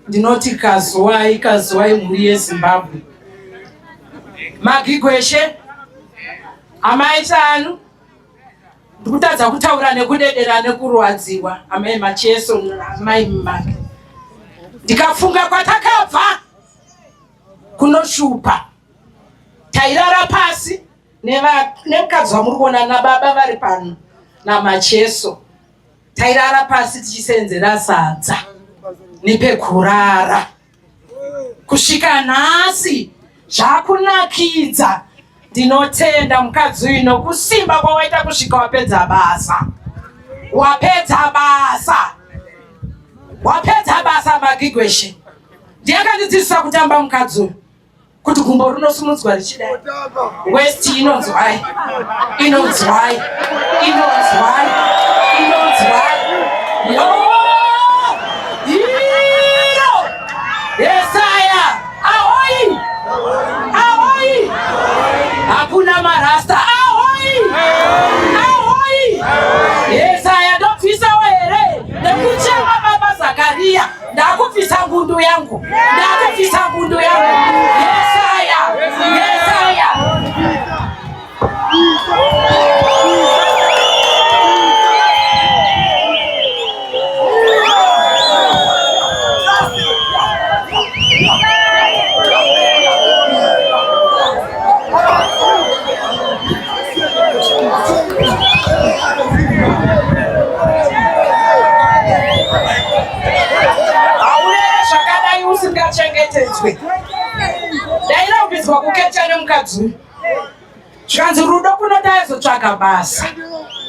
Ndinoti kazuwai mhuri yeZimbabwe. Magigweshe amai tanu ndikutadza kutaura nekudedera nekurwadziwa amai Macheso amai Mumake. Ndikafunga kwatakabva kunoshupa. Tairara pasi nemukadzi wamuri kuona nababa vari pano naMacheso. Tairara pasi tichisenzera sadza nepekurara. Kusvika nhasi zvakunakidza. Ndinotenda mukadzi uyu nokusimba kwawaita kusvika wapedza basa. Wapedza basa Magigweshe. Ndiyakandidzidzisa kutamba mukadzi uyu kuti gumbo rinosumudzwa richidai. West inonzwai. Yesaya, ahoi! Hakuna marasta, ahoi! Yesaya, ndopfisa here, nekuchema baba Zakaria, ndakupfisa ngundu yangu. Yesaya! Ndairaumbizwa kuketa nemukadzi. Zvikanzi rudo kunotazotsvaga basa.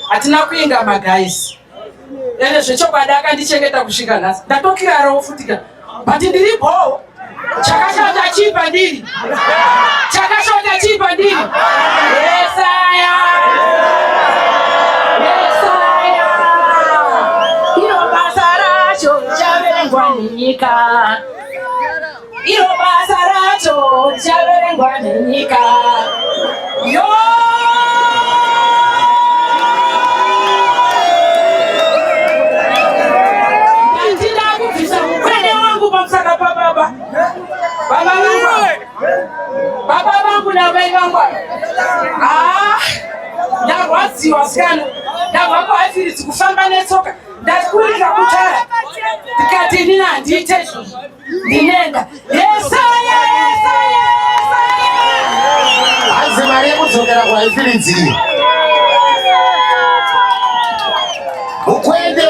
Hatina kuinga magaisi. Ene zvechokwadi akandichengeta kusvika nhasi. Ndatokirarawo futika. But ndiripo. Chakashota chipa ndiri. Yesaya. Iro basa racho chaverengwa nenyika. Yo! Ndina kufisa mkwene wangu pamusaka pa baba. Baba vangu na mai vangu. Ndarwadziwa sikana. Ndabva kwaFirizi kufamba netsoka. Ndakurira kutara. Ndikati ndina handiite izvozvo. Ndinenda. Yesaya! Hazi mari yekudzokera kwaFirizi. Mukwende.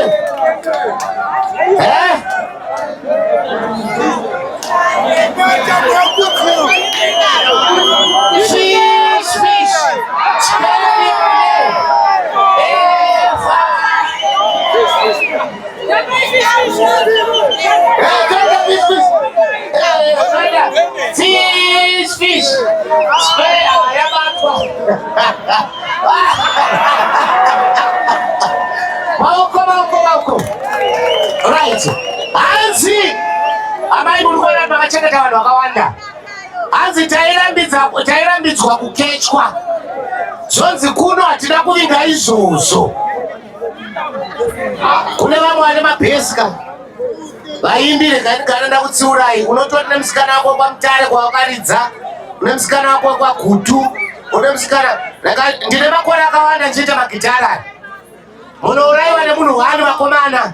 Fish. Fish. Maoko. Right. Hanzi. Amai mulikuona makachengeta vanhu vakawanda. Hanzi tairambidzwa kukechwa. Zonzi kuno hatina kuvinga izvozvo. Kune vamwe vane mabhesika. Vaimbire gari ndakutsiurai. Unotori nemusikana wako kwaMutare kwawakaridza. Une musikana wako kwaGutu. Une musikana. Ndine makore akawanda ndichiita magitara. Munouraiwa nemunhu wani vakomana.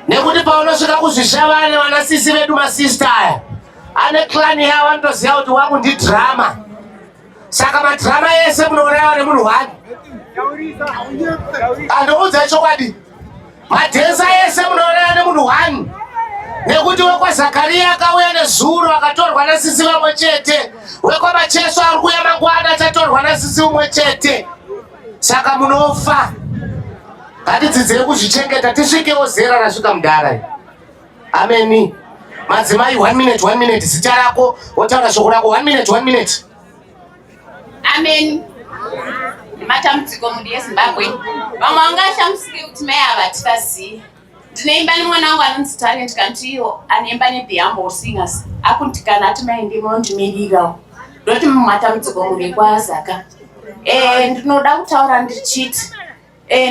Nekuti paunosvika kuzvishava nevanasisi vedu masista aya. Ane klani yavo anotoziva kuti wangu ndidhirama. Saka madhirama yese munouraiwa nemunhu wani. Andoudza chokwadi. Madhenza yese munouraiwa nemunhu wani. Nekuti wekwaZakaria akauya nezuro akatorwa nasisi vamwe chete. WekwaMacheso ari kuuya mangwana achatorwa nasisi umwe chete. Saka munofa. Ngatidzidzei kuzvichengeta tisvikewo zera rasvika mudhara. Ameni. Madzimai 1 minute zita rako wotaura shoko rako 1 minute. Amen. Matambudziko muri yeZimbabwe. Vamwe vangashamusike kuti mai havativazivi. Ndinoimba nemwana wangu anonzi Talent kantiyo anoimba neThe Humble Singers. Akundikana ati mai ndimondimirirawo. Ndoti mumatambudziko muri kwaZaka. Ndinoda kutaura ndichiti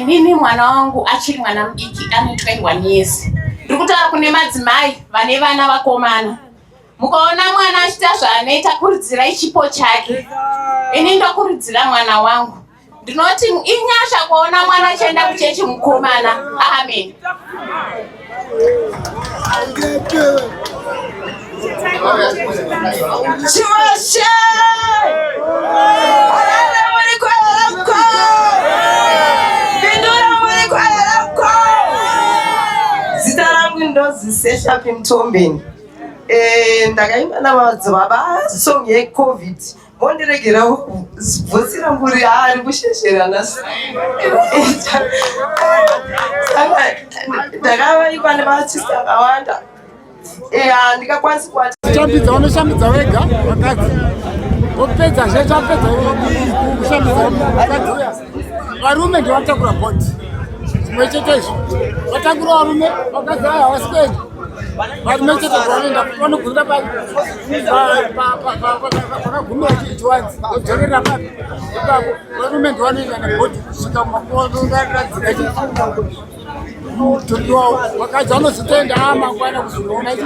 nini mwana wangu achiri mwana mudiki ane 21 years. Ndiri kutaura kune madzimai vane vana vakomana. Mukaona mwana achiita zvaanoita, kurudzirai chipo chake. Ini ndokurudzira mwana wangu. Ndinoti inyasha kuona mwana achienda kuchechi mukomana. Amen. Chivashe! Arare muri kwelako! Bindura muri kwelako! Zita rangu ndozisesha Mtombeni. Ndakaimba nabadzibaba song yeCovid. Mondiregera vhosira mburi ari kusheshera nasi. Ndakavaimba nevaartista vakawanda. Ndikakwanisa kuati shambidza unoshambidza wega vakadzi wopedza zveshe wapedza kushambidza vakadzi uya varume ndivatakura bhoti zvimwe chete izvo vatakura varume vakadzi aya havasikuenda varume chete zvavanoenda vanogurira pakagumira chiwanzi vodzorera papi ipapo varume ndivanoenda nebhoti kusvika mumakuvaakadzika mutumbi wavo vakadzi vanozotenda amangwana kuzoona ichi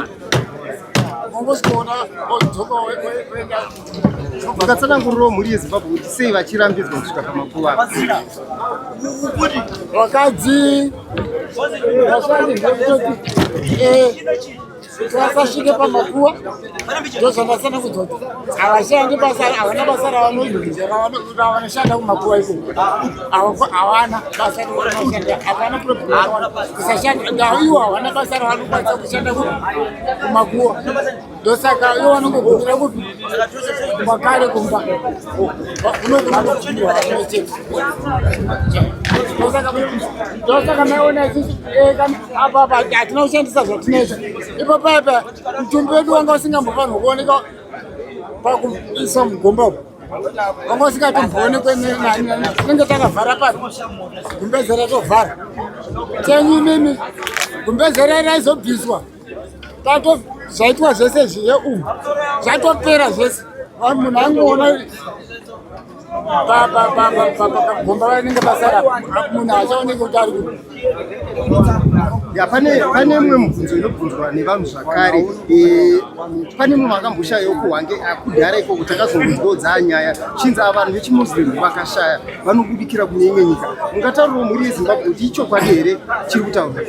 vakatsanangurirawo mhuri yeZimbabwe kuti sei vachirambidzwa kusvika pamakuva vakadzi vashandi ndekutoti vasasvike pamakuva ndozvandasana kudzoti havashandi basa, havana basa ravanoshanda kumakuva ikoko, havana basa ravanoshanda, havana kusashanda iwo, havana basa ravanokwanisa kushanda kumakuva. Ndosaka iwo vanongogumira kupi kumakare kumba unokunakuchiwa chete. Ndosaka maiona isusu apa hatina kushandisa zvatinoita ipapo apa mutumbi wedu wanga usingambofanirwa kuoneka pakuisa mugomba uku, wanga usingatomboonekwe nenani, tinenge takavhara pasi gumbezera tovhara tenyu imimi gumbezera raizobviswa zvaitwa zvese zviye umu zvatopera zvese, munhu angoona gomba vanenge basara munhu achaoneke kuti ari kuti pane mumwe mubvunzo inobvunzwa nevanhu zvakare. Pane mumwe akamboshayawo kuhwange kudhara ikoko takazongonzwawo dzanyaya chinzi vanhu vechimuslim vakashaya vanobudikira kune imwe nyika. Mungataurawo mhuri yeZimbabwe kuti ichokwadi here chiri kutaura?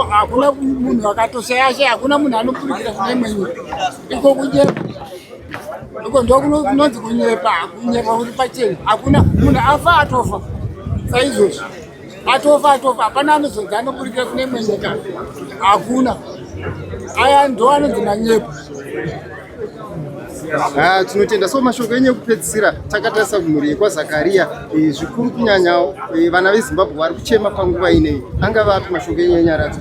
Hakuna munhu akatoshaya, hakuna munhu anobudikira kune imwe nyika. Iko kunyepa, iko ndokunonzi kunyepa kuri pachena. Hakuna munhu afa atofa saizvozvo, atofa hapana anozonzi anobudikira kune imwe nyika, hakuna. Aya ndo anonzi manyepa. Tinotenda. So mashoko enyu ekupedzisira takatarisa kumhuri yekwaZakaria, zvikuru kunyanya vana veZimbabwe vari kuchema panguva ineyi, angava api mashoko enyu enyaradza?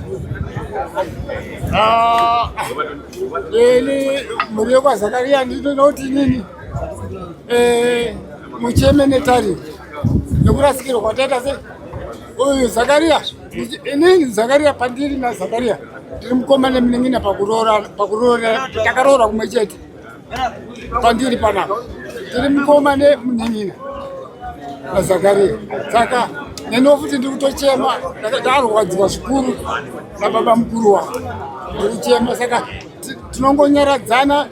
Mhuri yekwaZakaria ndinoti inini mucheme netariro nekurasikirwa kwataita se uyu Zakaria. Inini Zakaria, pandiri naZakaria tiri mukoma nemunen'ina pakuroora, takaroora kumwe chete. Pandiri panapa tiri mukoma nemunen'ina naZakaria, saka neno futi ndiri kutochema, ndarwadziwa zvikuru nababa mukuru wangu, ndiri kuchema. Saka tinongonyaradzana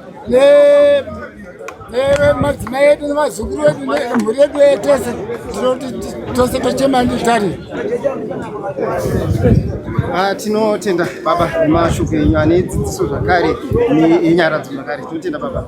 nemadzimai edu nevazukuru vedu nemhuri yedu yetese, tinoti tose tochema nditariro. Tinotenda baba nemashoko enyu ane dzidziso zvakare nenyaradzo zvakare. Tinotenda baba.